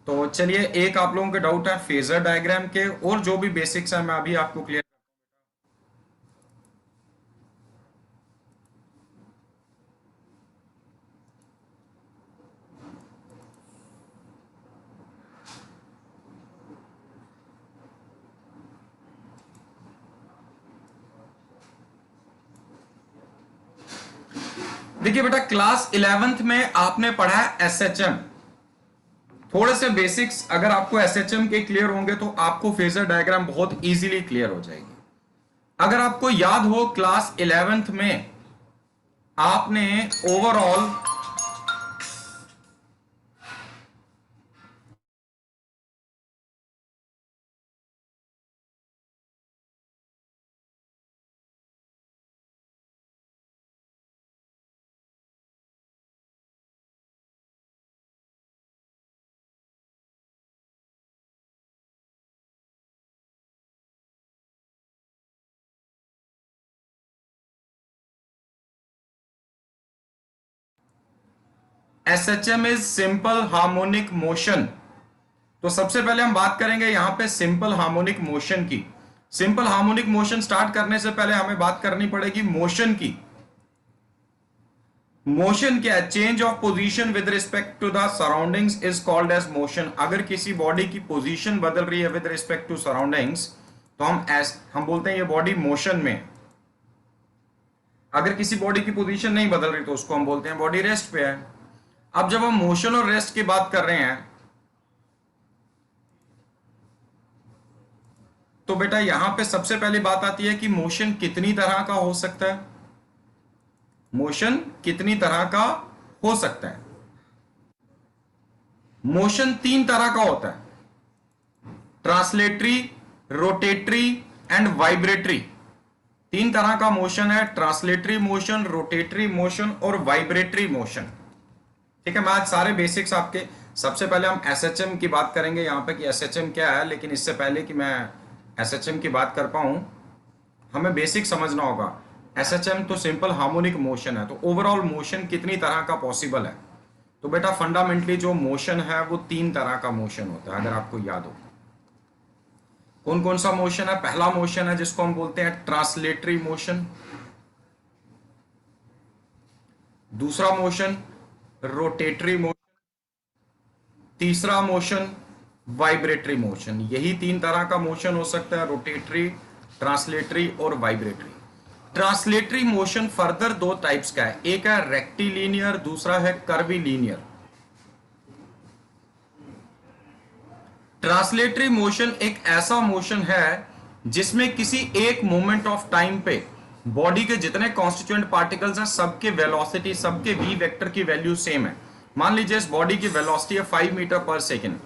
तो चलिए, एक आप लोगों के डाउट है फेजर डायग्राम के, और जो भी बेसिक्स है मैं अभी आपको क्लियर। देखिए बेटा, क्लास 11th में आपने पढ़ा है एसएचएम। थोड़े से बेसिक्स अगर आपको एसएचएम के क्लियर होंगे तो आपको फेजर डायग्राम बहुत इजीली क्लियर हो जाएगी। अगर आपको याद हो, क्लास 11th में आपने overall SHM is simple harmonic motion. तो सबसे पहले हम बात करेंगे यहां पे सिंपल हार्मोनिक मोशन की। सिंपल हार्मोनिक मोशन स्टार्ट करने से पहले हमें बात करनी पड़ेगी मोशन की। मोशन क्या है? Change of position with respect to the surroundings is called as motion. अगर किसी बॉडी की पोजीशन बदल रही है विद रिस्पेक्ट टू सराउंडिंग्स तो हम बोलते हैं ये बॉडी मोशन में। अगर किसी बॉडी की पोजीशन नहीं बदल रही तो उसको हम बोलते हैं बॉडी रेस्ट पे है। अब जब हम मोशन और रेस्ट की बात कर रहे हैं तो बेटा यहां पे सबसे पहली बात आती है कि मोशन कितनी तरह का हो सकता है। मोशन कितनी तरह का हो सकता है? मोशन तीन तरह का होता है, ट्रांसलेटरी, रोटेटरी एंड वाइब्रेटरी। तीन तरह का मोशन है, ट्रांसलेटरी मोशन, रोटेटरी मोशन और वाइब्रेटरी मोशन। ठीक है, मैं आज सारे बेसिक्स आपके, सबसे पहले हम एसएचएम की बात करेंगे यहां पे कि एसएचएम क्या है। लेकिन इससे पहले कि मैं एसएचएम की बात कर पाऊं हमें बेसिक समझना होगा। एसएचएम तो सिंपल हार्मोनिक मोशन है, तो ओवरऑल मोशन कितनी तरह का पॉसिबल है? तो बेटा फंडामेंटली जो मोशन है वो तीन तरह का मोशन होता है, अगर आपको याद हो। कौन कौन सा मोशन है? पहला मोशन है जिसको हम बोलते हैं ट्रांसलेटरी मोशन, दूसरा मोशन रोटेटरी मोशन, तीसरा मोशन वाइब्रेटरी मोशन। यही तीन तरह का मोशन हो सकता है, रोटेटरी, ट्रांसलेटरी और वाइब्रेटरी। ट्रांसलेटरी मोशन फर्दर दो टाइप्स का है, एक है रेक्टिलीनियर, दूसरा है कर्वीलीनियर। ट्रांसलेटरी मोशन एक ऐसा मोशन है जिसमें किसी एक मोमेंट ऑफ टाइम पे बॉडी के जितने कॉन्स्टिट्यूएंट पार्टिकल्स हैं सबके वेलोसिटी, सबके वी वेक्टर की वैल्यू सेम है। मान लीजिए इस बॉडी की वेलोसिटी है 5 मीटर पर सेकेंड,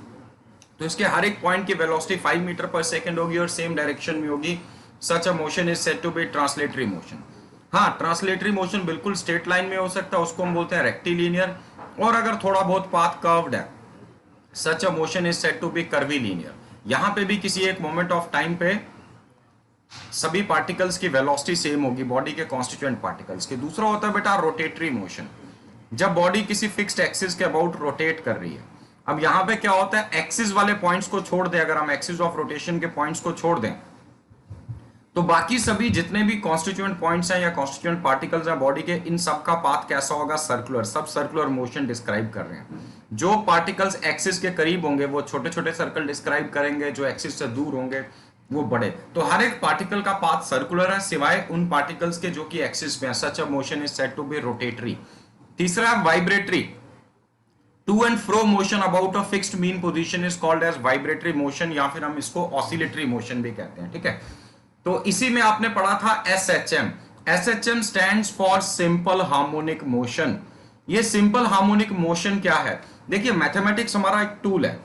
तो इसके हर एक पॉइंट की वेलोसिटी 5 मीटर पर सेकेंड होगी और सेम डायरेक्शन में होगी। Such a motion is said to be translatory motion. हाँ, ट्रांसलेटरी मोशन बिल्कुल स्ट्रेट लाइन में हो सकता है, उसको हम बोलते हैं रेक्टिलीनियर। और अगर थोड़ा बहुत पाथ कर्व्ड है, such a motion is said to be curvilinear. यहां पे भी किसी एक मोमेंट ऑफ टाइम पे सभी पार्टिकल्स की वेलोसिटी सेम होगी, बॉडी के कॉन्स्टिट्यूएंट पार्टिकल्स के। दूसरा होता है बेटा रोटेटरी मोशन, जब बॉडी किसी फिक्स्ड एक्सिस के अबाउट रोटेट कर रही है। अब यहां पे क्या होता है, एक्सिस वाले पॉइंट्स को छोड़ दें, अगर हम एक्सिस ऑफ रोटेशन के पॉइंट्स को छोड़ दें तो बाकी सभी जितने भी कॉन्स्टिट्यूएंट पॉइंट्स हैं या कॉन्स्टिट्यूएंट पार्टिकल्स हैं बॉडी के, इन सब का पाथ कैसा होगा? सर्कुलर। सब सर्कुलर मोशन डिस्क्राइब कर रहे हैं। जो पार्टिकल्स एक्सिस के करीब होंगे वो छोटे छोटे सर्कल डिस्क्राइब करेंगे, जो एक्सिस से दूर होंगे वो बड़े। तो हर एक पार्टिकल का पाथ सर्कुलर है सिवाय उन पार्टिकल्स के जो कि एक्सिस में है। Such a motion is said to be rotatory. तीसरा vibratory, to and fro motion about a fixed mean position is called as vibratory motion, या फिर हम इसको ऑसिलेटरी मोशन भी कहते हैं। ठीक है, तो इसी में आपने पढ़ा था SHM. SHM stands for simple harmonic motion. ये सिंपल हार्मोनिक मोशन क्या है? देखिए, मैथमेटिक्स हमारा एक टूल है,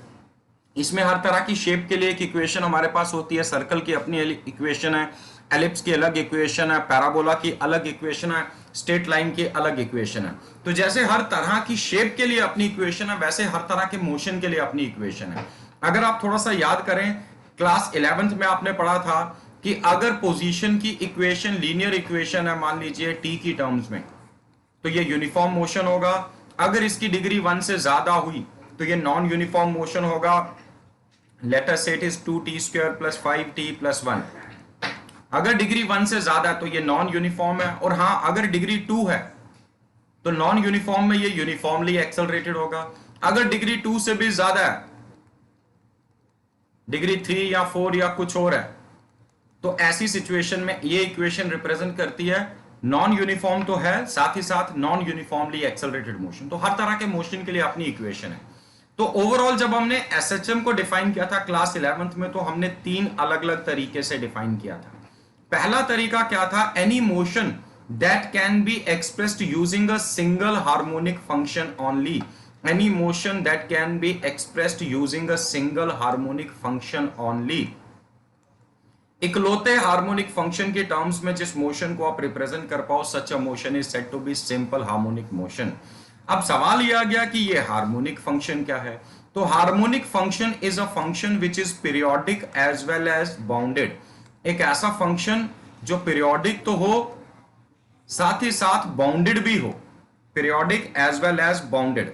इसमें हर तरह की शेप के लिए एक इक्वेशन हमारे पास होती है। सर्कल की अपनी इक्वेशन है, एलिप्स की अलग इक्वेशन है, पैराबोला की अलग इक्वेशन है, स्ट्रेट लाइन की अलग इक्वेशन है। तो जैसे हर तरह की शेप के लिए अपनी इक्वेशन है, वैसे हर तरह के मोशन के लिए अपनी इक्वेशन है। अगर आप थोड़ा सा याद करें, क्लास 11th में आपने पढ़ा था कि अगर पोजीशन की इक्वेशन लीनियर इक्वेशन है, मान लीजिए टी की टर्म्स में, तो ये यूनिफॉर्म मोशन होगा। अगर इसकी डिग्री 1 से ज्यादा हुई तो ये नॉन यूनिफॉर्म मोशन होगा। लेट अस से इट इज 2t² + 5t + 1। अगर डिग्री 1 से ज्यादा है तो ये नॉन यूनिफॉर्म है, और हां अगर डिग्री 2 है तो नॉन यूनिफॉर्म में ये यूनिफॉर्मली एक्सेलरेटेड होगा। अगर डिग्री 2 से भी ज्यादा है, डिग्री 3 या 4 या कुछ और है, तो ऐसी सिचुएशन में ये इक्वेशन रिप्रेजेंट करती है नॉन यूनिफॉर्म तो है, साथ ही साथ नॉन यूनिफॉर्मली एक्सेलरेटेड मोशन। तो हर तरह के मोशन के लिए अपनी इक्वेशन है। तो ओवरऑल जब हमने एसएचएम को डिफाइन किया था क्लास 11th में, तो हमने 3 अलग अलग तरीके से डिफाइन किया था। पहला तरीका क्या था? Any motion that can be expressed using a single harmonic function only. Any motion that can be expressed using a single harmonic function only. इकलौते हार्मोनिक फंक्शन के टर्म्स में जिस मोशन को आप रिप्रेजेंट कर पाओ, such a motion is said to be simple harmonic motion. अब सवाल यह आ गया कि ये हार्मोनिक फंक्शन क्या है? तो harmonic function is a function which is periodic as well as bounded. एक ऐसा फंक्शन जो पीरियोडिक तो हो, साथ ही साथ बाउंडेड भी हो। Periodic as well as bounded.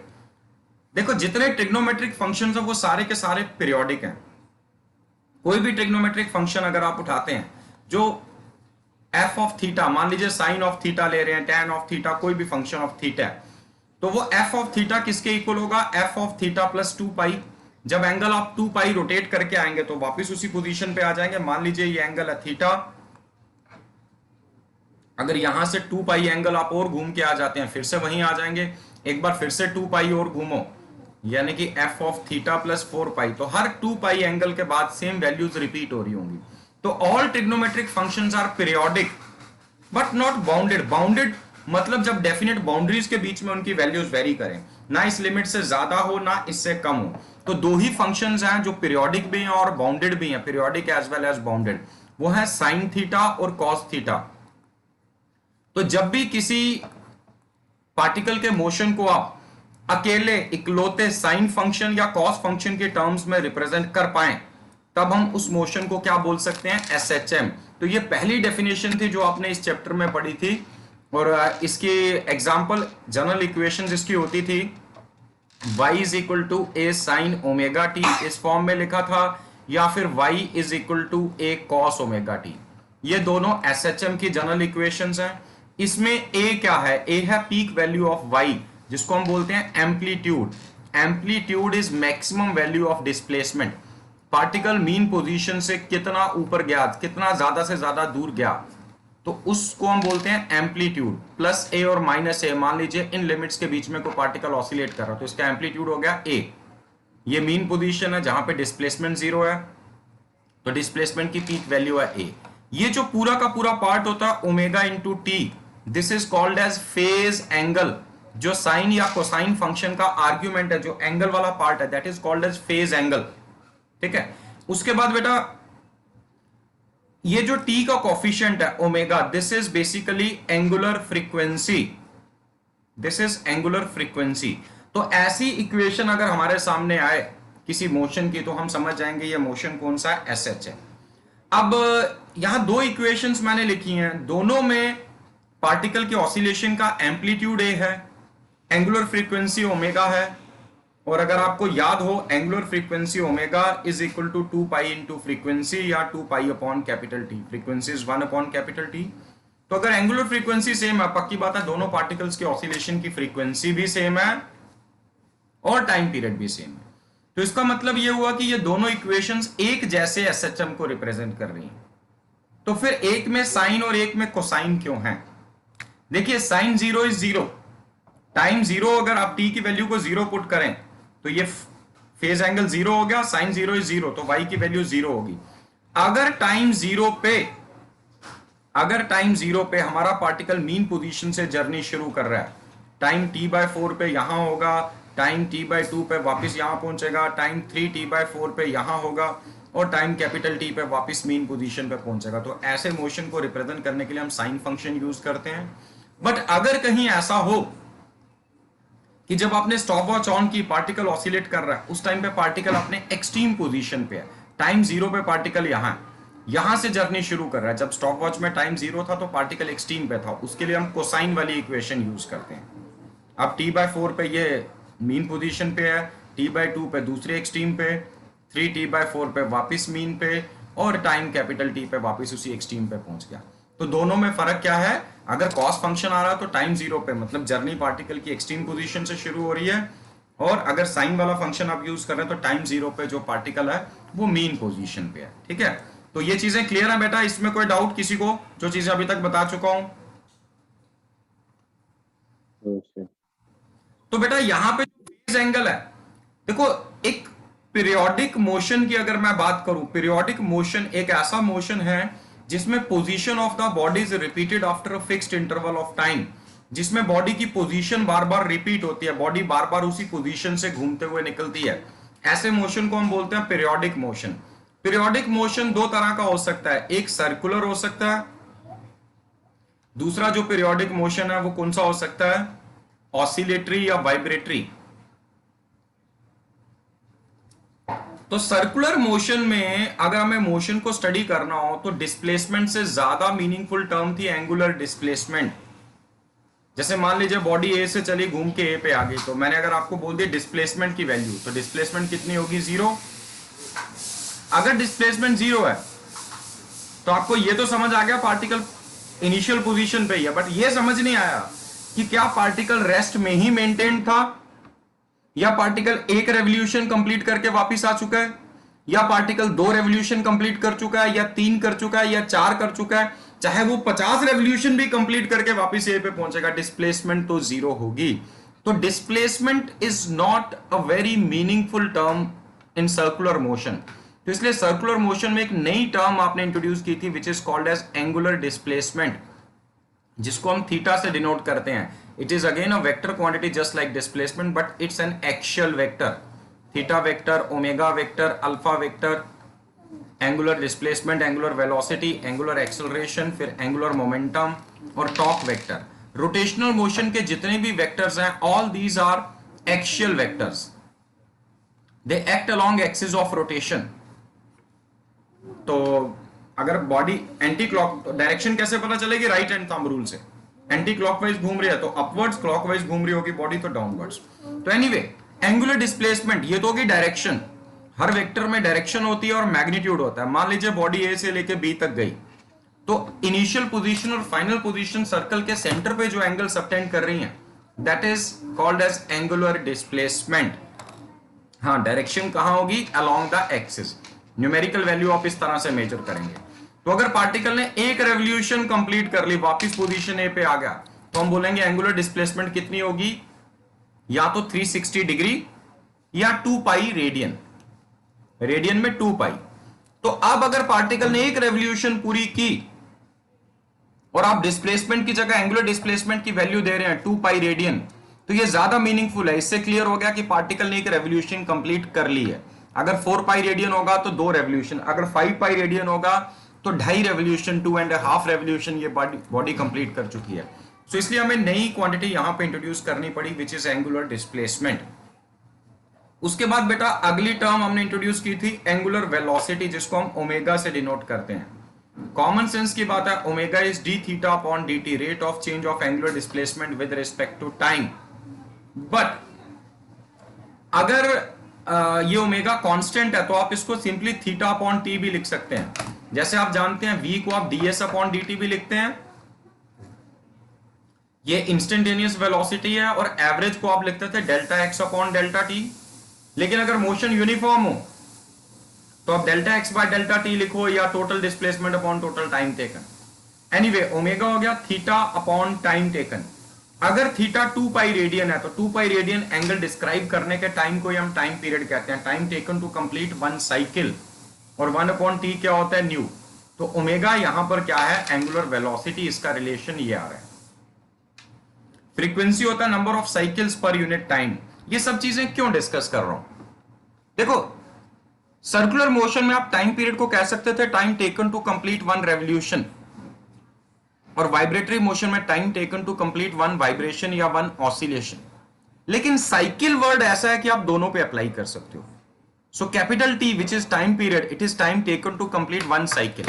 देखो जितने ट्रिग्नोमेट्रिक फंक्शंस हैं वो सारे के सारे पीरियोडिक हैं। कोई भी ट्रिग्नोमेट्रिक फंक्शन अगर आप उठाते हैं, जो एफ ऑफ थीटा, मान लीजिए साइन ऑफ थीटा ले रहे हैं, टैन ऑफ थीटा, कोई भी फंक्शन ऑफ थीटा है, तो वो एफ ऑफ थीटा किसके इक्वल होगा? एफ ऑफ थीटा प्लस 2 पाई। जब एंगल आप 2 पाई रोटेट करके आएंगे तो वापस उसी पोजीशन पे आ जाएंगे। मान लीजिए ये एंगल है थीटा, अगर यहां से 2 पाई एंगल आप और घूम के आ जाते हैं, फिर से वहीं आ जाएंगे। एक बार फिर से 2 पाई और घूमो, यानी कि एफ ऑफ थीटा प्लस 4 पाई। तो हर 2 पाई एंगल के बाद सेम वैल्यूज रिपीट हो रही होंगी। तो all trigonometric functions are periodic but not bounded. Bounded मतलब जब डेफिनेट बाउंड्रीज के बीच में उनकी वैल्यूज वेरी करें, ना इस लिमिट से ज्यादा हो ना इससे कम हो। तो दो ही फंक्शंस हैं जो पीरियोडिक भी हैं और बाउंडेड भी हैं, periodic as well as bounded. वो है साइन थीटा और कॉस थीटा। तो जब भी किसी पार्टिकल के मोशन को आप अकेले इकलौते साइन फंक्शन या कॉस फंक्शन के टर्म्स में रिप्रेजेंट कर पाए, तब हम उस मोशन को क्या बोल सकते हैं? एसएचएम। तो ये पहली डेफिनेशन थी जो आपने इस चैप्टर में पढ़ी थी, और इसकी एग्जांपल जनरल इक्वेशंस इसकी होती थी y is equal to A sine omega T, इस फॉर्म में लिखा था, या फिर y is equal to A cos omega T. ये दोनों एसएचएम की जनरल इक्वेशंस हैं। इसमें a क्या है? a है पीक वैल्यू ऑफ y, जिसको हम बोलते हैं amplitude. Amplitude is maximum value of displacement. Particle mean position से कितना ऊपर गया, कितना ज्यादा से ज्यादा दूर गया, तो उसको हम बोलते हैं एम्पलीट्यूड। प्लस ए और माइनस ए, मान लीजिए इन लिमिट्स के बीच में कोई पार्टिकल ऑसिलेट कर रहा है, तो इसका एम्पलीट्यूड हो गया ए। ये मीन पोजीशन है जहां पे डिस्प्लेसमेंट 0 है, तो डिस्प्लेसमेंट की पीक वैल्यू है ए। ये जो पूरा का पूरा पार्ट होता है omega into T, this is called as phase angle. जो साइन या कोसाइन फंक्शन का आर्ग्यूमेंट है, जो एंगल वाला पार्ट है, that is called as phase angle. ठीक है। उसके बाद बेटा ये जो टी का कोफिशिएंट है omega, this is basically angular frequency. This is angular frequency. तो ऐसी इक्वेशन अगर हमारे सामने आए किसी मोशन की, तो हम समझ जाएंगे ये मोशन कौन सा है? एसएच है। अब यहां दो इक्वेशंस मैंने लिखी हैं, दोनों में पार्टिकल के ऑसिलेशन का एम्पलीट्यूड ए है, एंगुलर फ्रीक्वेंसी ओमेगा है। और अगर आपको याद हो, angular frequency omega is equal to 2 pi into frequency, या 2 pi upon capital T. Frequency is 1 upon capital T. तो अगर एंगुलर फ्रीक्वेंसी सेम है, पक्की बात है दोनों पार्टिकल्स के ऑसिलेशन की फ्रीक्वेंसी भी सेम है और टाइम पीरियड भी सेम है। तो इसका मतलब यह हुआ कि ये दोनों इक्वेशंस एक जैसे एसएचएम को रिप्रेजेंट कर रही हैं। तो फिर एक में साइन और एक में कोसाइन क्यों है? देखिए साइन 0 इज 0, टाइम 0, अगर आप टी की वैल्यू को 0 पुट करें तो ये फेज एंगल 0 हो गया, साइन 0 इज 0, तो y की वैल्यू 0 होगी। अगर टाइम 0 पे हमारा पार्टिकल मीन पोजीशन से जर्नी शुरू कर रहा है, टाइम t/4 पे यहां होगा, टाइम t/2 पे वापस यहां पहुंचेगा, टाइम 3t/4 पे यहां होगा, और टाइम कैपिटल T पे वापस मीन पोजीशन पे पहुंचेगा। तो ऐसे मोशन को रिप्रेजेंट करने के लिए हम साइन फंक्शन यूज करते हैं। बट अगर कहीं ऐसा हो कि जब आपने स्टॉपवॉच ऑन की, पार्टिकल ऑसिलेट कर रहा है, उस टाइम पे पार्टिकल अपने एक्सट्रीम पोजीशन पे है, टाइम 0 पे पार्टिकल यहां से जर्नी शुरू कर रहा है। जब स्टॉपवॉच में टाइम 0 था तो पार्टिकल एक्सट्रीम पे था, उसके लिए हम कोसाइन वाली इक्वेशन यूज करते हैं। अब t/4 पे ये मीन पोजीशन पे है, t/2 पे दूसरे एक्सट्रीम पे, 3t/4 पे वापस मीन पे, और टाइम कैपिटल टी पे वापस उसी एक्सट्रीम पे पहुंच गया। तो दोनों में फर्क क्या है? अगर कॉस फंक्शन आ रहा है तो टाइम 0 पे, मतलब जर्नी पार्टिकल की एक्सट्रीम पोजीशन से शुरू हो रही है, और अगर साइन वाला फंक्शन आप यूज कर रहे हैं तो टाइम 0 पे जो पार्टिकल है वो मीन पोजीशन पे है। ठीक है, तो ये चीजें क्लियर है बेटा? इसमें कोई डाउट किसी को, जो चीजें अभी तक बता चुका हूं? तो बेटा यहां पे फेज एंगल है, देखो एक पीरियोडिक मोशन की अगर मैं बात करूं, पीरियोडिक मोशन एक ऐसा मोशन है जिसमें position of the body is repeated after a fixed interval of time, जिसमें बॉडी की पोजीशन बार बार रिपीट होती है, बॉडी बार बार उसी पोजीशन से घूमते हुए निकलती है। ऐसे मोशन को हम बोलते हैं पीरियोडिक मोशन। पीरियोडिक मोशन दो तरह का हो सकता है, एक सर्कुलर हो सकता है, दूसरा जो पीरियोडिक मोशन है वो कौन सा हो सकता है? ऑसिलेटरी या वाइब्रेटरी। तो सर्कुलर मोशन में अगर हमें मोशन को स्टडी करना हो तो डिस्प्लेसमेंट से ज्यादा मीनिंगफुल टर्म थी एंगुलर डिस्प्लेसमेंट। जैसे मान लीजिए बॉडी ए से चली घूम के ए पे आ गई, तो मैंने अगर आपको बोल दिया डिस्प्लेसमेंट की वैल्यू, तो डिस्प्लेसमेंट कितनी होगी? 0। अगर डिस्प्लेसमेंट 0 है तो आपको ये तो समझ आ गया पार्टिकल इनिशियल पोजीशन पे ही है, बट ये समझ नहीं आया कि क्या पार्टिकल रेस्ट में ही मेंटेन था, या पार्टिकल एक रेवोल्यूशन कंप्लीट करके वापस आ चुका है, या पार्टिकल 2 रेवोल्यूशन कंप्लीट कर चुका है, या 3 कर चुका है, या 4 कर चुका है, चाहे वो 50 रेवोल्यूशन भी कंप्लीट करके वापस ए पे पहुंचेगा, डिस्प्लेसमेंट तो 0 होगी। तो displacement is not a very meaningful term in circular motion. तो इसलिए सर्कुलर मोशन में एक नई टर्म आपने इंट्रोड्यूस की थी which is called as angular displacement, जिसको हम थीटा से डिनोट करते हैं। It is again a vector quantity just like displacement, but it's an axial vector. Theta vector, omega vector, alpha vector, angular displacement, angular velocity, angular acceleration, फिर angular momentum और torque vector. Rotational motion के जितने भी vectors हैं, all these are axial vectors, they act along axis of rotation. तो अगर body anti clock, direction कैसे पता चलेगी? राइट हैंड थंब रूल से। एंटी क्लॉकवाइज घूम रही है तो अपवर्ड्स, क्लॉकवाइज घूम रही होगी बॉडी तो डाउनवर्ड्स। तो एनीवे एंगुलर डिस्प्लेसमेंट ये तो होगी डायरेक्शन, हर वेक्टर में डायरेक्शन होती है और मैग्नीट्यूड होता है। मान लीजिए बॉडी ए से लेके बी तक गई, तो इनिशियल पोजीशन और फाइनल पोजीशन सर्कल के सेंटर पे जो एंगल सबटेंड कर रही हैं, that is called as angular displacement. हाँ, डायरेक्शन कहां होगी? Along the axis. Numerical value आप इस तरह से मेजर करेंगे। तो अगर पार्टिकल ने एक रेवोल्यूशन कंप्लीट कर ली, वापस पोजीशन ए पे आ गया, तो हम बोलेंगे एंगुलर डिस्प्लेसमेंट कितनी होगी? या तो 360 डिग्री या 2 पाई रेडियन। रेडियन में 2 पाई। तो अब अगर पार्टिकल ने एक रेवोल्यूशन पूरी की और आप डिस्प्लेसमेंट की जगह एंगुलर डिस्प्लेसमेंट की वैल्यू दे रहे हैं 2 पाई रेडियन, तो ये ज्यादा मीनिंगफुल है। इससे क्लियर हो गया कि पार्टिकल ने एक रेवोल्यूशन कंप्लीट कर ली है। अगर 4 पाई रेडियन होगा तो 2 रेवोल्यूशन, अगर 5 पाई रेडियन होगा तो 2.5 रेवोल्यूशन, 2.5 रेवोल्यूशन ये बॉडी कंप्लीट कर चुकी है। सो इसलिए हमें नई क्वांटिटी यहां पे इंट्रोड्यूस करनी पड़ी विच इज एंगुलर डिस्प्लेसमेंट। उसके बाद बेटा अगली टर्म हमने इंट्रोड्यूस की थी एंगुलर वेलोसिटी, जिसको हम ओमेगा से डिनोट करते हैं। कॉमन सेंस की बात है, omega is D theta upon D T, rate of change of angular displacement with respect to time. But अगर ये ओमेगा कांस्टेंट है तो आप इसको सिंपली थीटा अपॉन टी भी लिख सकते हैं। जैसे आप जानते हैं v को आप ds अपॉन dt भी लिखते हैं, ये इंस्टेंटेनियस वेलोसिटी है, और एवरेज को आप लिखते थे delta x upon delta T. लेकिन अगर मोशन यूनिफॉर्म हो तो आप delta x by delta T लिखो, या total displacement upon total time taken. Anyway omega हो गया थीटा अपॉन टाइम टेकन। अगर थीटा 2 पाई रेडियन है तो 2 पाई रेडियन एंगल डिस्क्राइब करने के टाइम को हम टाइम पीरियड कहते हैं, time taken to complete one cycle, और 1 अपॉन टी क्या होता है? न्यू। तो ओमेगा यहां पर क्या है? एंगुलर वेलोसिटी, इसका रिलेशन ये आ रहा है। फ्रीक्वेंसी होता है number of cycles per unit time. ये सब चीजें क्यों डिस्कस कर रहा हूं? देखो सर्कुलर मोशन में आप टाइम पीरियड को कह सकते थे time taken to complete one revolution, और वाइब्रेटरी मोशन में time taken to complete one vibration या वन ऑसिलेशन। लेकिन साइकिल वर्ड ऐसा है कि आप दोनों पे अप्लाई कर सकते हो। So capital T which is time period, it is time taken to complete one cycle.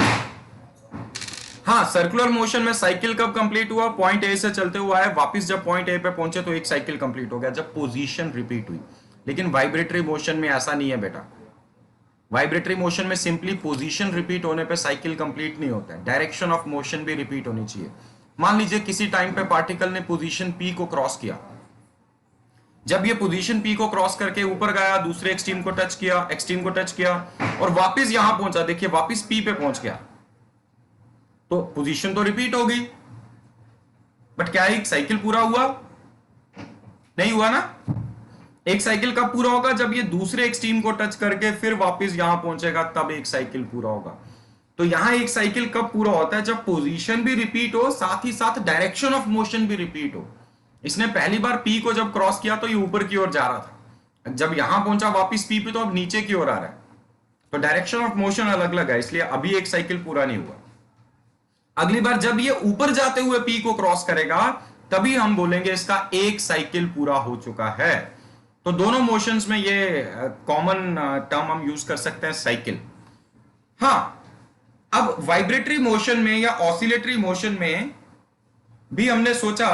हाँ, सर्कुलर मोशन में साइकिल कब कंप्लीट हुआ? पॉइंट ए से चलते हुआ है, वापस जब पॉइंट ए पे पहुंचे तो एक साइकिल कंप्लीट हो गया, जब पोजीशन रिपीट हुई। लेकिन वाइब्रेटरी मोशन में ऐसा नहीं है बेटा। वाइब्रेटरी मोशन में सिंपली पोजीशन रिपीट होने पे साइकिल कंप्लीट नहीं होता है, डायरेक्शन ऑफ मोशन भी रिपीट होनी चाहिए। मान लीजिए किसी टाइम पे पार्टिकल ने पोजीशन पी को क्रॉस किया, जब ये पोजीशन पी को क्रॉस करके ऊपर गया, दूसरे एक्सट्रीम को टच किया, एक्सट्रीम को टच किया और वापस यहां पहुंचा, देखिए वापस पी पे पहुंच गया, तो पोजीशन तो रिपीट हो गई, बट क्या एक साइकिल पूरा हुआ? नहीं हुआ ना। एक साइकिल कब पूरा होगा? जब ये दूसरे एक्सट्रीम को टच करके फिर वापस यहां पहुंचेगा, तब एक साइकिल पूरा होगा। तो यहां एक साइकिल कब पूरा होता है? जब पोजीशन भी रिपीट हो, साथ ही साथ डायरेक्शन ऑफ मोशन भी रिपीट हो। इसने पहली बार पी को जब क्रॉस किया तो ये ऊपर की ओर जा रहा था, जब यहां पहुंचा वापस पी पे तो अब नीचे की ओर आ रहा है, तो डायरेक्शन ऑफ मोशन अलग अलग है, इसलिए अभी एक साइकिल पूरा नहीं हुआ। अगली बार जब ये ऊपर जाते हुए पी को क्रॉस करेगा, तभी हम बोलेंगे इसका एक साइकिल पूरा हो चुका है। तो दोनों मोशंस में ये कॉमन टर्म हम यूज कर सकते हैं, साइकिल। हां, अब वाइब्रेटरी मोशन में या ऑसिलेटरी मोशन में भी हमने सोचा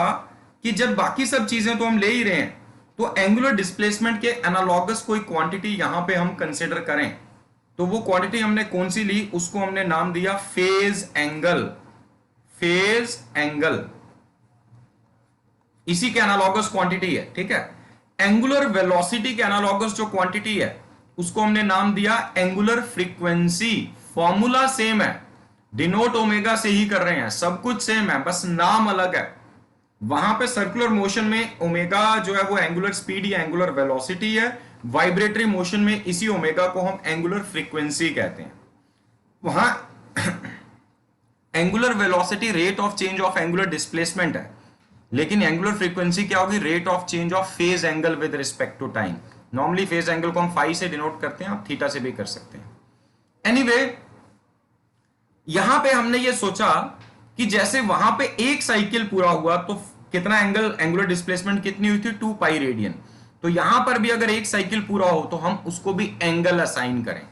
कि जब बाकी सब चीजें तो हम ले ही रहे हैं, तो एंगुलर डिस्प्लेसमेंट के एनालॉगस कोई क्वांटिटी यहां पे हम कंसीडर करें, तो वो क्वांटिटी हमने कौन सी ली? उसको हमने नाम दिया फेज एंगल। फेज एंगल इसी के एनालॉगस क्वांटिटी है, ठीक है। एंगुलर वेलोसिटी के एनालॉगस जो क्वांटिटी है उसको हमने नाम दिया एंगुलर फ्रीक्वेंसी। फॉर्मूला सेम है, डिनोट ओमेगा से ही कर रहे हैं, सब कुछ सेम है, बस नाम अलग है। वहां पे सर्कुलर मोशन में ओमेगा जो है वो एंगुलर स्पीड या एंगुलर वेलोसिटी है, वाइब्रेटरी मोशन में इसी ओमेगा को हम एंगुलर फ्रीक्वेंसी कहते हैं। वहां angular velocity rate of change of angular displacement है, लेकिन एंगुलर फ्रीक्वेंसी क्या होगी? Rate of change of phase angle with respect to time. Normally phase angle को हम फाई से डिनोट करते हैं, आप थीटा से भी कर सकते हैं। एनीवे, यहां पे हमने ये सोचा कि जैसे वहां पे एक साइकिल पूरा हुआ तो कितना एंगल, एंगुलर डिस्प्लेसमेंट कितनी हुई थी? 2 पाई रेडियन। तो यहां पर भी अगर एक साइकिल पूरा हो तो हम उसको भी एंगल असाइन करें।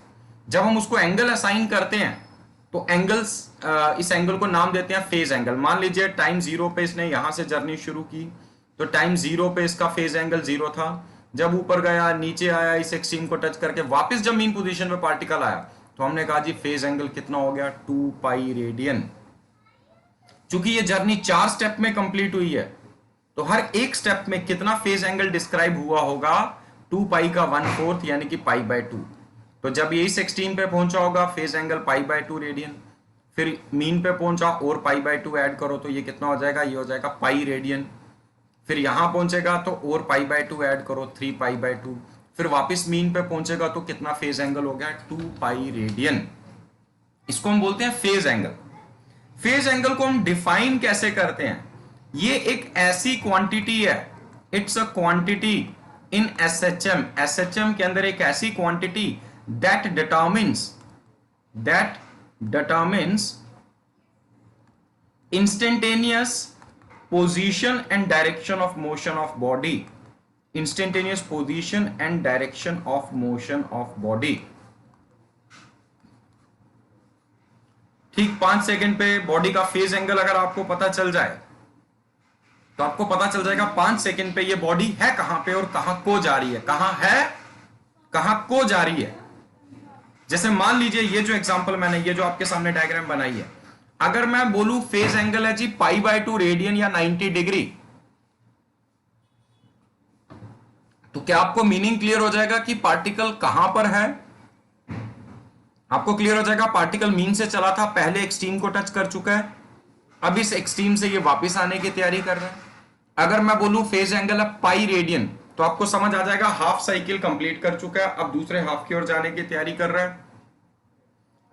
जब हम उसको एंगल असाइन करते हैं तो एंगल्स, इस एंगल को नाम देते हैं फेज एंगल। मान लीजिए टाइम 0 पे इसने यहां से जर्नी शुरू की, तो टाइम 0 पे इसका फेज एंगल 0 था। जब ऊपर गया, नीचे आया, इस एक्सट्रीम को टच करके वापस जब मीन पोजीशन पे पार्टिकल आया, तो हमने कहा जी फेज एंगल कितना हो गया? 2 पाई रेडियन। चूंकि ये जर्नी 4 स्टेप में कंप्लीट हुई है, तो हर एक स्टेप में कितना फेज एंगल डिस्क्राइब हुआ होगा? 2 पाई का 1/4 यानी कि पाई/2। तो जब ये इस एक्सट्रीम पे पहुंचा होगा, फेज एंगल पाई/2 रेडियन। फिर मीन पे पहुंचा और पाई/2 ऐड करो तो ये कितना हो जाएगा? ये हो जाएगा पाई रेडियन। फिर यहां पहुंचेगा तो और पाई/2 ऐड करो, 3 पाई/2। फिर वापस मीन पे पहुंचेगा तो कितना फेज एंगल हो गया? 2 पाई रेडियन। इसको हम बोलते हैं फेज एंगल। फेज एंगल को हम डिफाइन कैसे करते हैं? ये एक ऐसी क्वांटिटी है, it's a quantity in SHM. SHM के अंदर एक ऐसी quantity that determines instantaneous position and direction of motion of body. Instantaneous position and direction of motion of body. ठीक 5 सेकंड पे बॉडी का फेज एंगल अगर आपको पता चल जाए तो आपको पता चल जाएगा 5 सेकंड पे ये बॉडी है कहां पे और कहां को जा रही है, कहां है, कहां को जा रही है। जैसे मान लीजिए ये जो एग्जांपल मैंने, ये जो आपके सामने डायग्राम बनाई है, अगर मैं बोलूं फेज एंगल है जी पाई/2 रेडियन या 90 डिग्री, तो क्या आपको मीनिंग क्लियर हो जाएगा कि पार्टिकल कहां पर है? आपको क्लियर हो जाएगा पार्टिकल मीन से चला था, पहले एक्सट्रीम को टच कर चुका है, अब इस एक्सट्रीम से ये वापस आने की तैयारी कर रहा है। अगर मैं बोलूं फेज एंगल है पाई रेडियन, तो आपको समझ आ जाएगा हाफ साइकिल कंप्लीट कर चुका है, अब दूसरे हाफ की ओर जाने की तैयारी कर रहा है।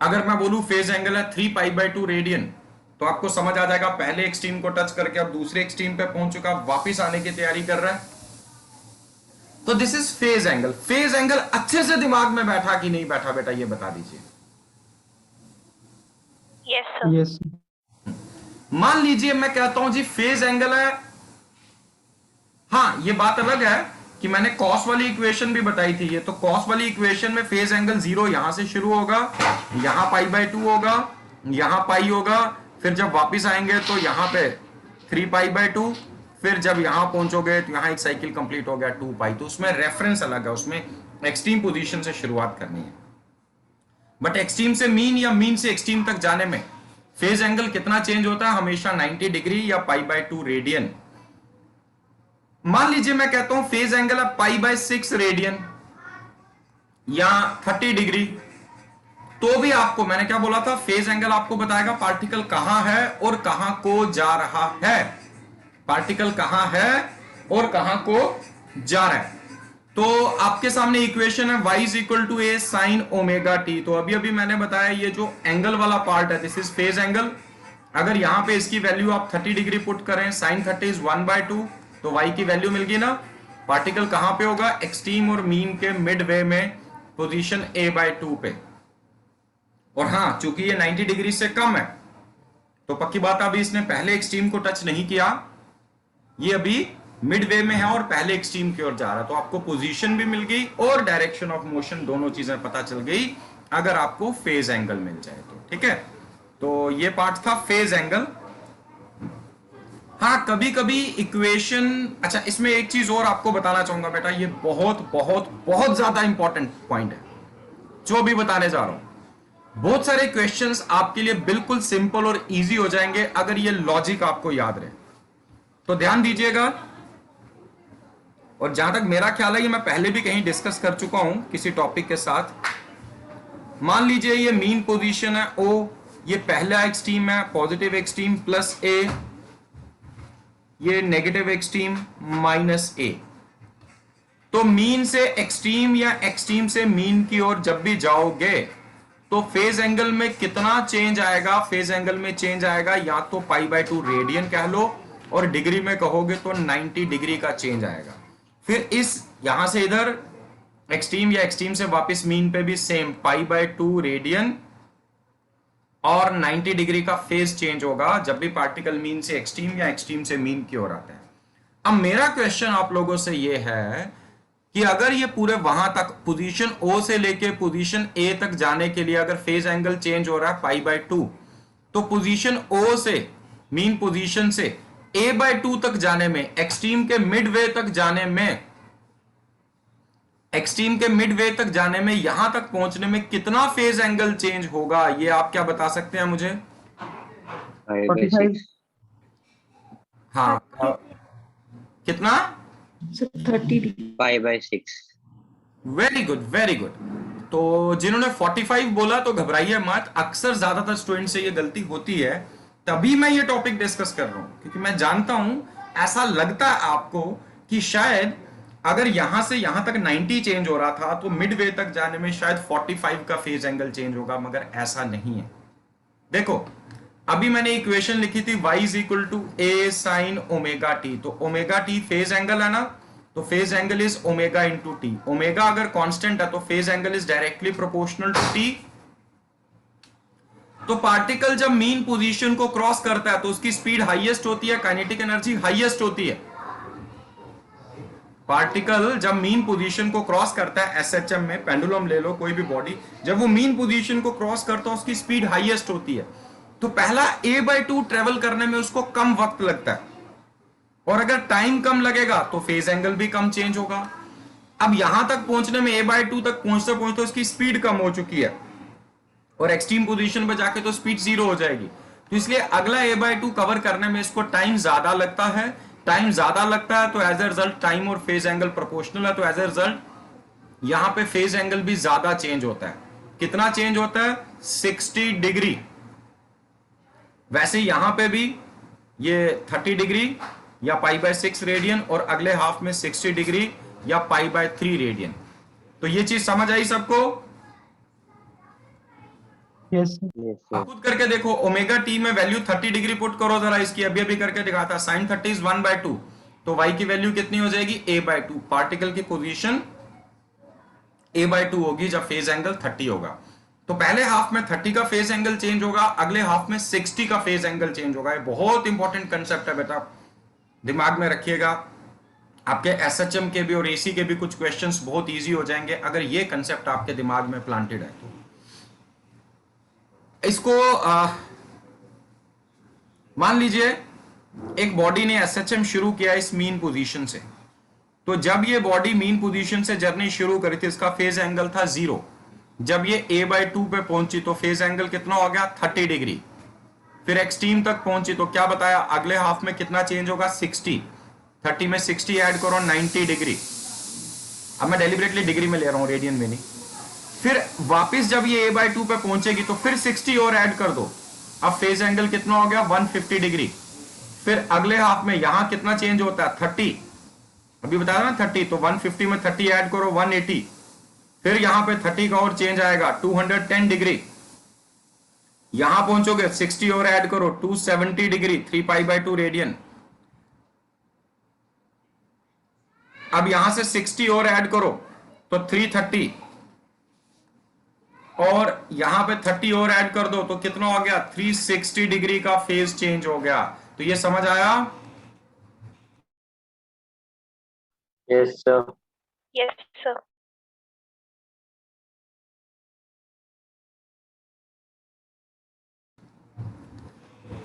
अगर मैं बोलूं फेज एंगल है 3 पाई/2 रेडियन, तो आपको समझ आ जाएगा पहले एक्सट्रीम को टच करके अब दूसरे एक्सट्रीम पे पहुंच चुका, वापस आने की तैयारी कर रहा है। तो this is phase angle. Phase angle अच्छे से दिमाग में बैठा कि नहीं बैठा बेटा, ये बता दीजिए। Yes sir. यस। मान लीजिए मैं कहता हूं जी फेज एंगल है, हां ये बात अलग है कि मैंने कॉस वाली इक्वेशन भी बताई थी, ये तो कॉस वाली इक्वेशन में फेज एंगल 0 यहां से शुरू होगा, यहां पाई/2 होगा, यहां पाई होगा, फिर जब वापस आएंगे तो यहां पे 3 पाई/2, फिर जब यहां पहुंचोगे तो यहां एक साइकिल कंप्लीट हो गया 2 पाई, तो उसमें रेफरेंस अलग है, उसमें एक्सट्रीम पोजीशन से शुरुआत करनी है। बट एक्सट्रीम से मीन या मीन से एक्सट्रीम तक जाने में फेज एंगल कितना चेंज होता है? हमेशा 90 डिग्री या π/2 रेडियन। मान लीजिए मैं कहता हूं फेज एंगल है π/6 रेडियन या 30 डिग्री, तो भी आपको मैंने क्या बोला था, फेज एंगल आपको बताएगा पार्टिकल कहां है और कहां को जा रहा है। पार्टिकल कहां है और कहां को जा रहा है। तो आपके सामने इक्वेशन है y is equal to A sine omega T. तो अभी अभी मैंने बताया ये जो एंगल वाला पार्ट है दिस इज फेज एंगल। अगर यहां पे इसकी वैल्यू आप 30 डिग्री पुट करें, साइन 30 इज 1/2, तो y की वैल्यू मिल गई ना। पार्टिकल कहां पे होगा? एक्सट्रीम और मीन के मिड वे में, पोजीशन a/2 पे। और हां, चूंकि ये 90 डिग्री से कम है तो पक्की बात अभी इसने पहले एक्सट्रीम को टच नहीं किया, ये अभी मिड वे में है और पहले एक्सट्रीम की ओर जा रहा है। तो आपको पोजीशन भी मिल गई और डायरेक्शन ऑफ मोशन, दोनों चीजें पता चल गई अगर आपको फेज एंगल मिल जाए तो। ठीक है, तो ये पार्ट था फेज एंगल। हाँ, कभी कभी इक्वेशन, अच्छा इसमें एक चीज और आपको बताना चाहूंगा बेटा, ये बहुत बहुत बहुत ज्यादा इंपॉर्टेंट पॉइंट है जो भी बताने जा रहा हूं। बहुत सारे क्वेश्चंस आपके लिए बिल्कुल सिंपल और इजी हो जाएंगे अगर ये लॉजिक आपको याद रहे, तो ध्यान दीजिएगा। और जहां तक मेरा ख्याल है, ये मैं पहले भी कहीं डिस्कस कर चुका हूं किसी टॉपिक के साथ। मान लीजिए ये मीन पोजीशन है O, ये पहला एक्सट्रीम है पॉजिटिव एक्सट्रीम प्लस A, ये नेगेटिव एक्सट्रीम माइनस A। तो मीन से एक्सट्रीम या एक्सट्रीम से मीन की ओर जब भी जाओगे तो फेज एंगल में कितना चेंज आएगा? फेज एंगल में चेंज आएगा या तो π/2 रेडियन कह लो, और डिग्री में कहोगे तो 90 डिग्री का चेंज आएगा। फिर इस यहां से इधर एक्सट्रीम या एक्सट्रीम से वापस मीन पे भी सेम π/2 रेडियन और 90 डिग्री का फेज चेंज होगा जब भी पार्टिकल मीन से एक्सट्रीम या एक्सट्रीम से मीन की ओर आता है। अब मेरा क्वेश्चन आप लोगों से यह है कि अगर ये पूरे वहां तक पोजीशन O से लेके पोजीशन A तक जाने के लिए अगर फेज एंगल चेंज हो रहा है π/2, तो पोजीशन O से, मीन पोजीशन से a/2 तक जाने में, एक्सट्रीम के मिड वे तक जाने में, एक्सट्रीम के मिड वे तक जाने में, यहां तक पहुंचने में कितना फेज एंगल चेंज होगा? ये आप क्या बता सकते हैं मुझे? 45। हाँ, कितना? 30 5/6। Very good, very good. तो जिन्होंने 45 बोला तो घबराइए मत, अक्सर ज्यादातर स्टूडेंट से ये गलती होती है, तभी मैं ये टॉपिक डिस्कस कर रहा हूं, क्योंकि मैं जानता हूं ऐसा लगता है आपको कि शायद अगर यहां से यहां तक 90 चेंज हो रहा था तो मिड वे तक जाने में शायद 45 का फेज एंगल चेंज होगा, मगर ऐसा नहीं है। देखो, अभी मैंने इक्वेशन लिखी थी y is equal to A sine omega T, तो ओमेगा टी फेज एंगल है ना, तो phase angle is omega into T. Omega अगर कांस्टेंट है तो phase angle is directly proportional to T. तो पार्टिकल जब मीन पोजीशन को क्रॉस करता है तो उसकी स्पीड हाईएस्ट होती है, काइनेटिक एनर्जी हाईएस्ट होती है। पार्टिकल जब मीन पोजीशन को क्रॉस करता है, एसएचएम में पेंडुलम ले लो, कोई भी बॉडी, जब वो मीन पोजीशन को क्रॉस करता है उसकी स्पीड हाईएस्ट होती है। तो पहला a/2 ट्रेवल करने में उसको कम वक्त लगता है, और अगर टाइम कम लगेगा तो फेज एंगल भी कम चेंज होगा। अब यहां तक पहुंचने में a/2 तक पहुंचते पहुंचते उसकी स्पीड कम हो चुकी है, और एक्सट्रीम पोजीशन पर जाके तो स्पीड 0 हो जाएगी। तो इसलिए अगला a/2 कवर करने में इसको टाइम ज्यादा लगता है। टाइम ज्यादा लगता है तो एज ए रिजल्ट टाइम और फेज एंगल प्रोपोर्शनल है, तो एज ए रिजल्ट यहां पे फेज एंगल भी ज्यादा चेंज होता है। कितना चेंज होता है? 60 डिग्री। वैसे यहां पे भी ये 30 डिग्री या π/6 रेडियन, और अगले हाफ में 60 डिग्री या π/3 रेडियन। तो ये चीज समझ आई सबको? यस आप खुद करके देखो, ओमेगा टी में वैल्यू 30 डिग्री पुट करो जरा, इसकी अभी अभी करके दिखाता। साइन 30 इज 1/2, तो y की वैल्यू कितनी हो जाएगी? a/2। पार्टिकल की पोजीशन a/2 होगी जब फेज एंगल 30 होगा। तो पहले हाफ में 30 का फेज एंगल चेंज होगा, अगले हाफ में 60 का फेज एंगल चेंज होगा। ये बहुत इंपॉर्टेंट कंसेप्ट है बेटा, दिमाग में रखिएगा। आपके एसएचएम के भी और एसी के भी कुछ क्वेश्चंस बहुत इजी हो जाएंगे अगर ये कंसेप्ट आपके दिमाग में प्लांटेड है तो। इसको मान लीजिए एक बॉडी ने एसएचएम शुरू किया इस मीन पोजीशन से, तो जब ये बॉडी मीन पोजीशन से जर्नी शुरू करी थी इसका फेज एंगल था 0। जब ये a/2 पे पहुंची तो फेज एंगल कितना हो गया 30 डिग्री। फिर एक्सट्रीम तक पहुंची तो क्या बताया, अगले हाफ में कितना चेंज होगा 60। 30 में 60 ऐड करो 90 डिग्री। अब मैं डेलिबरेटली डिग्री में ले रहा हूं, रेडियन में नहीं। फिर वापस जब ये a/2 पे पहुंचेगी तो फिर 60 और ऐड कर दो, अब फेज एंगल कितना हो गया 150 डिग्री। फिर अगले हाफ में यहां कितना चेंज होता है 30, अभी बताया ना 30, तो 150 में 30 ऐड करो 180। फिर यहां पे 30 का और चेंज आएगा 210 डिग्री। यहां पहुंचोगे 60 और ऐड करो 270 डिग्री, 3π/2 रेडियन। अब यहां से 60 और ऐड करो तो 330, और यहां पे 30 और ऐड कर दो तो कितना हो गया 360 डिग्री का फेज चेंज हो गया। तो ये समझ आया? Yes sir. Yes, sir.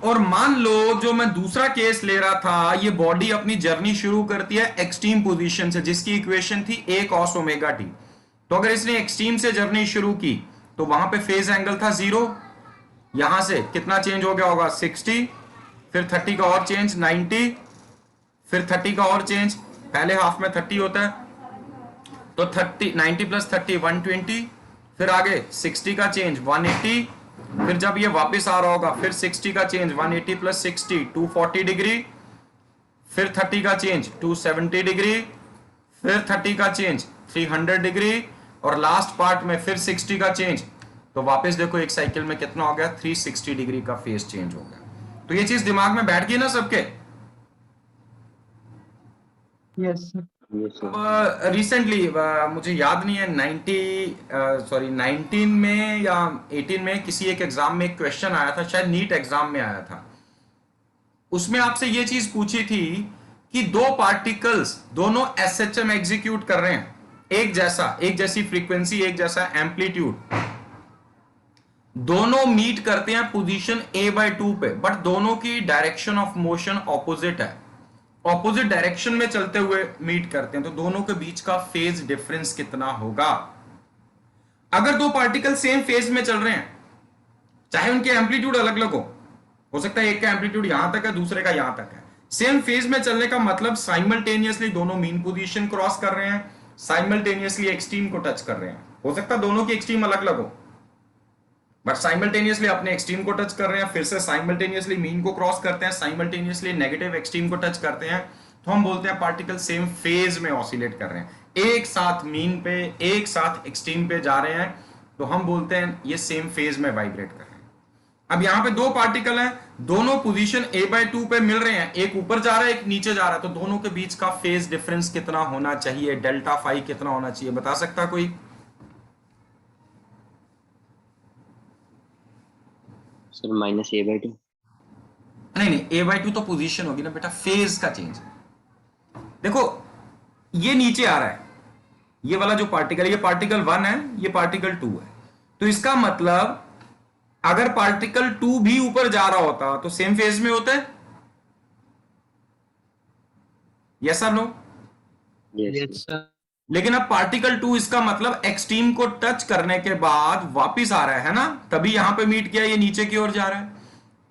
और मान लो जो मैं दूसरा केस ले रहा था, ये बॉडी अपनी जर्नी शुरू करती है एक्सट्रीम पोजीशन से, जिसकी इक्वेशन थी a cos ओमेगा t। तो अगर इसने एक्सट्रीम से जर्नी शुरू की तो वहां पे फेज एंगल था 0। यहां से कितना चेंज हो गया होगा 60, फिर 30 का और चेंज 90, फिर 30 का और चेंज, पहले हाफ में 30 होता है तो 30 90 प्लस 30 120, फिर आगे 60 का चेंज 180, फिर जब ये वापस आ रहा होगा फिर 60 का चेंज 180 प्लस 60 240 डिग्री, फिर 30 का चेंज 270 डिग्री, फिर 30 का चेंज 300 डिग्री, और लास्ट पार्ट में फिर 60 का चेंज। तो वापस देखो एक साइकिल में कितना हो गया 360 डिग्री का फेज चेंज हो गया। तो ये चीज दिमाग में बैठ गई ना सबके? Yes, sir. Yes sir. Recently मुझे याद नहीं है 19 में या 18 में किसी एक एग्जाम में एक क्वेश्चन आया था, शायद नीट एग्जाम में आया था। उसमें आपसे ये चीज पूछी थी कि दो पार्टिकल्स दोनों एसएचएम एग्जीक्यूट कर रहे हैं, एक जैसी फ्रीक्वेंसी, एक जैसा एम्पलीट्यूड, दोनों मीट करते हैं पोजीशन a/2 पे, बट दोनों की डायरेक्शन ऑफ मोशन ऑपोजिट है, ऑपोजिट डायरेक्शन में चलते हुए मीट करते हैं। तो दोनों के बीच का फेज डिफरेंस कितना होगा? अगर दो पार्टिकल सेम फेज में चल रहे हैं, चाहे उनके एम्पलीट्यूड अलग अलग हो सकता है एक का एम्पलीट्यूड यहां तक है दूसरे का यहां तक है, सेम फेज में चलने का मतलब साइमल्टेनियसली दोनों मीन पोजीशन क्रॉस कर रहे हैं, साइमल्टेनियसली एक्सट्रीम को टच कर रहे हैं। हो सकता है दोनों की एक्सट्रीम अलग अलग हो, बट साइमल्टेनियसली अपने एक्सट्रीम को टच कर रहे हैं, फिर से साइमल्टेनियसली मीन को क्रॉस करते हैं, साइमल्टेनियसली नेगेटिव एक्सट्रीम को टच करते हैं। तो हम बोलते हैं पार्टिकल सेम फेज में ऑसिलेट कर रहे हैं, एक साथ मीन पे एक साथ एक्सट्रीम पे जा रहे हैं, तो हम बोलते हैं ये सेम फेज में वाइब्रेट कर रहे हैं। अब यहां पे दो पार्टिकल हैं, दोनों पोजीशन a/2 पे मिल रहे हैं, एक ऊपर जा रहा है एक नीचे जा रहा है, तो दोनों के बीच का फेज डिफरेंस कितना होना चाहिए, डेल्टा फाई कितना होना चाहिए, बता सकता कोई? Sir -a/2। नहीं a/2 तो पोजीशन होगी ना बेटा, फेज का चेंज। देखो ये नीचे आ रहा है, ये वाला जो पार्टिकल, ये पार्टिकल 1 है, ये पार्टिकल 2 है, तो इसका मतलब अगर पार्टिकल 2 भी ऊपर जा रहा होता तो सेम फेज में होता है, यस और नो? Yes sir. लेकिन अब पार्टिकल 2 इसका मतलब एक्सट्रीम को टच करने के बाद वापिस आ रहा है ना, तभी यहां पे मीट किया, ये नीचे की ओर जा रहा है।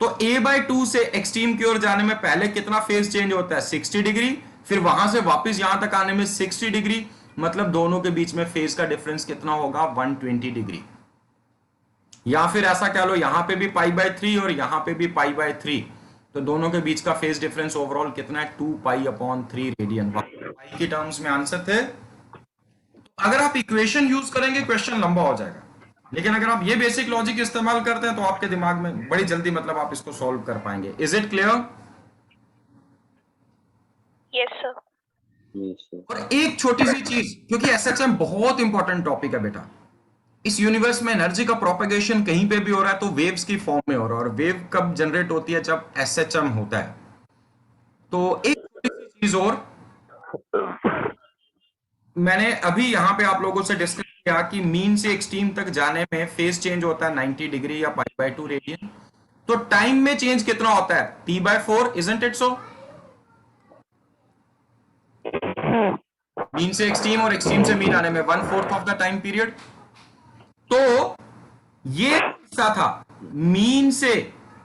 तो a/2 से एक्सट्रीम की ओर जाने में पहले कितना फेज चेंज होता है 60 डिग्री, फिर वहां से वापस यहां तक आने में 60 डिग्री, मतलब दोनों के बीच में फेज का डिफरेंस कितना होगा 120 डिग्री। या फिर ऐसा कह लो यहां पे भी π/3 और यहां पे भी π/3, तो दोनों के बीच का फेज डिफरेंस ओवरऑल कितना है 2π/3 रेडियन। पाई की टर्म्स में आंसर थे। अगर आप इक्वेशन यूज करेंगे क्वेश्चन लंबा हो जाएगा, लेकिन अगर आप ये बेसिक लॉजिक इस्तेमाल करते हैं तो आपके दिमाग में बड़ी जल्दी मतलब आप इसको सॉल्व कर पाएंगे। Is it clear? Yes, sir. Yes sir. और एक छोटी सी चीज, क्योंकि एसएचएम बहुत इंपॉर्टेंट टॉपिक है बेटा, इस यूनिवर्स में एनर्जी का प्रोपेगेशन कहीं पे भी हो रहा है तो वेव्स की फॉर्म में हो रहा है, और वेव कब जनरेट होती है जब एसएचएम होता है। तो एक छोटी सी चीज और मैंने अभी यहां पे आप लोगों से डिस्कस किया कि मीन से एक्सट्रीम तक जाने में फेज चेंज होता है 90 डिग्री या π/2 रेडियन। तो टाइम में चेंज कितना होता है? t/4, isn't it so? Mean से एक्सट्रीम और एक्सट्रीम से मीन आने में 1/4 ऑफ द टाइम पीरियड। तो ये हिस्सा था मीन से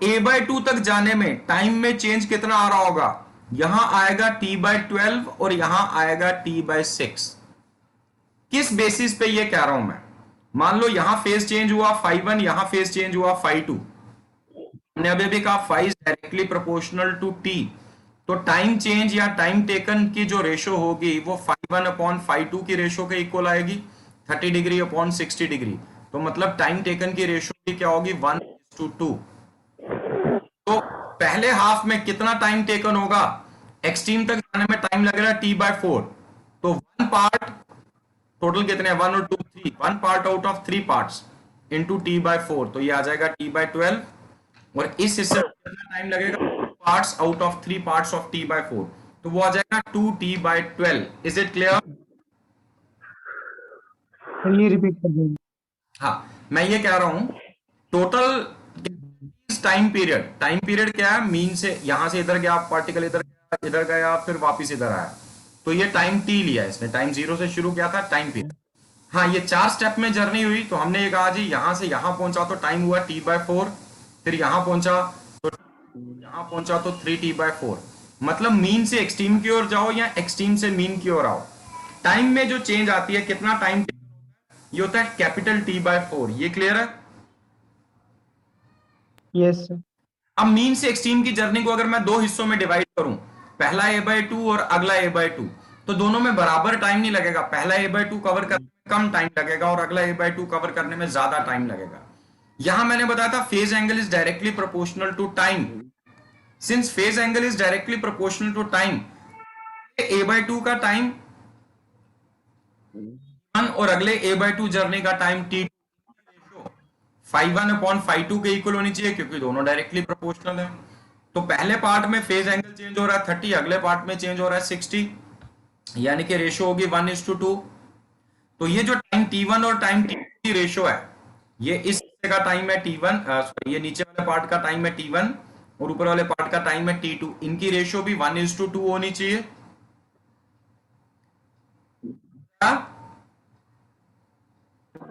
a/2 तक जाने में टाइम में चेंज कितना आ रहा होगा? यहां आएगा t/12 और यहां आएगा t/6। किस बेसिस पे ये कह रहा हूं मैं? मान लो यहां फेज चेंज हुआ φ1, यहां फेज चेंज हुआ φ2। हमने अभी भी कहा φ is directly proportional to t, तो टाइम चेंज या टाइम टेकन की जो रेशो होगी वो φ1 अपॉन φ2 की रेशो के इक्वल आएगी, 30 डिग्री अपॉन 60 डिग्री। तो मतलब टाइम टेकन की रेशो की क्या होगी? 1:2। तो पहले हाफ में कितना टाइम टेकन होगा? एक्सट्रीम तक जाने में टाइम लगेगा t/4। तो वन पार्ट, टोटल कितने हैं? 1 और 2 3, one part out of 3 parts into t/4, तो ये आ जाएगा t/12। और इस हिस्से में कितना टाइम लगेगा? Parts out of 3 parts of t/4, तो वो आ जाएगा 2t/12। Is it clear? ये रिपीट कर देंगे। हाँ, मैं ये कह रहा हूं टोटल टाइम पीरियड क्या है? मीन से यहां से इधर गया पार्टिकल, इधर गया, फिर वापस इधर आया, तो ये टाइम t लिया इसने। टाइम 0 से शुरू किया था टाइम पीरियड। हाँ, ये 4 स्टेप में जर्नी हुई, तो हमने ये कहा जी यहां से यहां पहुंचा तो टाइम हुआ t/4, फिर यहां पहुंचा तो 3t/4। मतलब मीन से एक्सट्रीम की ओर जाओ या एक्सट्रीम से मीन की ओर आओ, टाइम में जो चेंज आती है, कितना टाइम ये होता है कैपिटल t/4। ये क्लियर है? Yes sir. अब मीन से एक्सट्रीम की जर्नी को अगर मैं 2 हिस्सों में डिवाइड करूं, पहला a/2 और अगला a/2, तो दोनों में बराबर टाइम नहीं लगेगा। पहला a/2 कवर करने में कम टाइम लगेगा और अगला a/2 कवर करने में ज्यादा टाइम लगेगा। यहां मैंने बताया था phase angle is directly proportional to time. Since phase angle is directly proportional to time, a/2 का टाइम 1 और अगले a/2 जर्नी का टाइम t, φ1 अपॉन φ2 के इक्वल होनी चाहिए, क्योंकि दोनों डायरेक्टली प्रोपोर्शनल है। तो पहले पार्ट में फेज एंगल चेंज हो रहा है 30, अगले पार्ट में चेंज हो रहा है 60, यानी कि रेशो होगी 1:2। तो ये जो टाइम t1 और टाइम t2 की रेशो है, ये इस हिस्से का टाइम है t1, सॉरी ये नीचे वाले पार्ट का टाइम है t1 और ऊपर वाले पार्ट का टाइम है t2। इनकी रेशो भी 1:2 होनी चाहिए।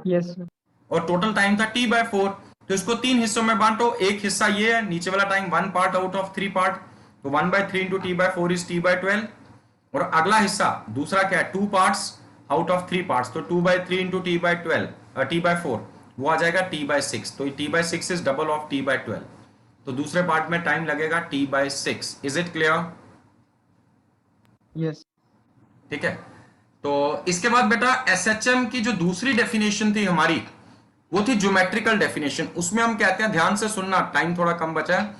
Yes sir. और टोटल टाइम था t/4। तो इसको 3 हिस्सों में बांटो। एक हिस्सा ये है, नीचे वाला time 1 part out of 3 part, तो 1/3 इंटू t/4 इज t/12। और अगला हिस्सा दूसरा क्या है? 2 पार्ट्स आउट ऑफ 3 पार्ट्स, तो 2/3 इंटू t/4 वो आ जाएगा t/6। तो t/6 is double of t/12। तो दूसरे पार्ट में टाइम लगेगा t/6। Is it clear? Yes. ठीक है। तो इसके बाद बेटा SHM की जो दूसरी डेफिनेशन थी हमारी, वो थी ज्योमेट्रिकल डेफिनेशन। उसमें हम कहते हैं, ध्यान से सुनना, टाइम थोड़ा कम बचा है,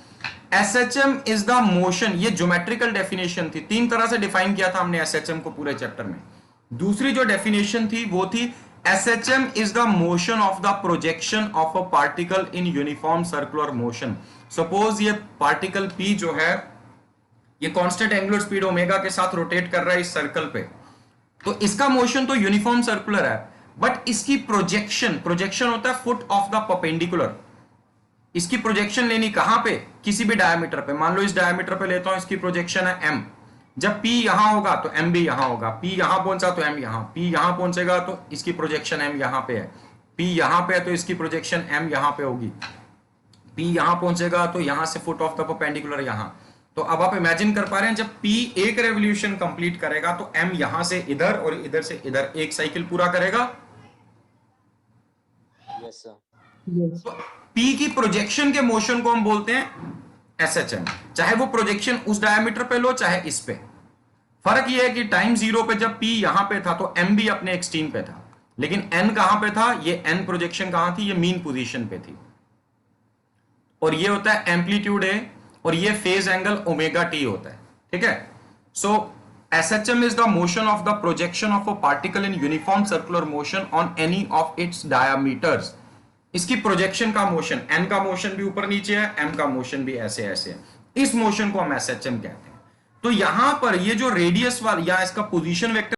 SHM इज द मोशन। ये ज्योमेट्रिकल डेफिनेशन थी। 3 तरह से डिफाइन किया था हमने SHM को पूरे चैप्टर में। दूसरी जो डेफिनेशन थी वो थी SHM is the motion of the projection of a particle in uniform circular motion. Suppose ये पार्टिकल P जो है, ये कांस्टेंट एंगुलर स्पीड ओमेगा के साथ रोटेट कर रहा है इस सर्कल पे, तो इसका मोशन तो यूनिफॉर्म सर्कुलर है, बट इसकी प्रोजेक्शन होता है फुट ऑफ द परपेंडिकुलर। इसकी प्रोजेक्शन लेनी कहां पे? किसी भी डायमीटर पे। मान लो इस डायमीटर पे लेता हूं, इसकी प्रोजेक्शन है m। जब P यहां होगा तो m भी यहां होगा, P यहां पहुंचा तो m यहां, P यहां पहुंचेगा तो इसकी प्रोजेक्शन m यहां पे है, P यहां पे है तो इसकी प्रोजेक्शन m यहां पे होगी, P यहां पहुंचेगा तो यहां से फुट ऑफ द परपेंडिकुलर यहां। तो अब आप इमेजिन कर पा रहे हैं, जब P एक रेवोल्यूशन कंप्लीट करेगा तो m यहां से इधर और इधर से इधर एक साइकिल पूरा करेगा। Yes sir. यस। तो P की प्रोजेक्शन के मोशन को हम बोलते हैं SHM। चाहे वो प्रोजेक्शन उस डायमीटर पे लो चाहे इस पे। फर्क ये है कि टाइम 0 पे जब P यहां पे था तो m भी अपने एक्सट्रीम पे था, लेकिन n कहां पे था? ये n प्रोजेक्शन कहां थी? ये मीन पोजीशन पे थी। और ये होता है एम्पलीट्यूड A और ये फेज एंगल ओमेगा t होता है। ठीक है। सो SHM is the motion of the projection of a particle in uniform circular motion on any of its diameters। इसकी प्रोजेक्शन का मोशन, n का मोशन भी ऊपर नीचे है, m का मोशन भी ऐसे ऐसे है, इस मोशन को हम SHM कहते हैं। तो यहां पर ये जो रेडियस वाला या इसका पोजीशन वेक्टर